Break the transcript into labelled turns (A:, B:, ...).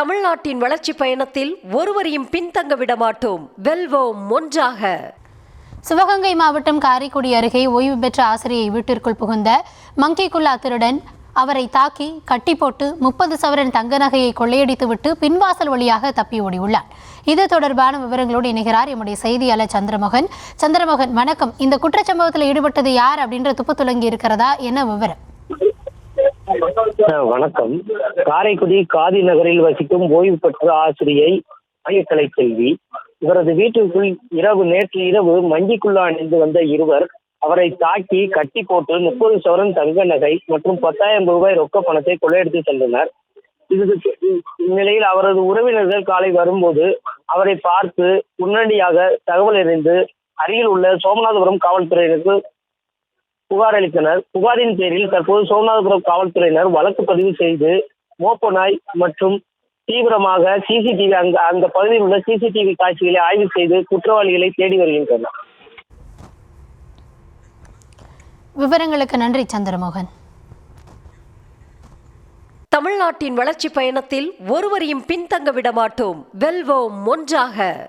A: தமிழ்நாட்டின் வளர்ச்சி பயணத்தில் ஒருவரையும் பின்தங்க விடமாட்டோம். வெல்வோம் ஒன்றாக.
B: சிவகங்கை மாவட்டம் காரைக்குடி அருகே ஓய்வு பெற்ற ஆசிரியை வீட்டிற்குள் புகுந்த மங்கிக்குல்லா திருடன் அவரை தாக்கி கட்டி போட்டு 30 சவரன் தங்க நகையை கொள்ளையடித்துவிட்டு பின்வாசல் வழியாக தப்பி ஓடியுள்ளார். இது தொடர்பான விவரங்களோடு இணைகிறார் எம்முடைய செய்தியாளர் சந்திரமோகன். வணக்கம். இந்த குற்றச்சம்பவத்தில் ஈடுபட்டது யார் அப்படின்ற துப்பு துலங்கி இருக்கிறதா, என்ன விவரம்?
C: வணக்கம். காரைக்குடி காதி நகரில் வசிக்கும் ஓய்வு பெற்ற ஆசிரியை ஆயக்கலை செல்வி. இவரது வீட்டிற்குள் நேற்று இரவு மங்கிக்குள்ளா அணிந்து வந்த இருவர் அவரை தாக்கி கட்டி போட்டு 30 சவரன் தங்க நகை மற்றும் 10,000 ரூபாய் ரொக்க பணத்தை கொள்ளையடித்து சென்றனர். இந்நிலையில் அவரது உறவினர்கள் காலை வரும்போது அவரை பார்த்து உடனடியாக தகவல் அறிந்து அருகில் உள்ள சோமநாதபுரம் காவல்துறையினருக்கு புகார் அளித்தனர். புகாரின் பேரில் தற்போது சோமநாதபுரம் காவல்துறையினர் வழக்கு பதிவு செய்து மோப்ப நாய் மற்றும் தீவிரமாக சிசிடிவி அந்த பகுதியில் உள்ள சிசிடிவி காட்சிகளை ஆய்வு செய்து குற்றவாளிகளை தேடி வருகின்றனர்.
B: விவரங்களுக்கு நன்றி சந்திரமோகன்.
A: தமிழ்நாட்டின் வளர்ச்சி பயணத்தில் ஒருவரையும் பின்தங்க விடமாட்டோம். வெல்வோம் ஒன்றாக.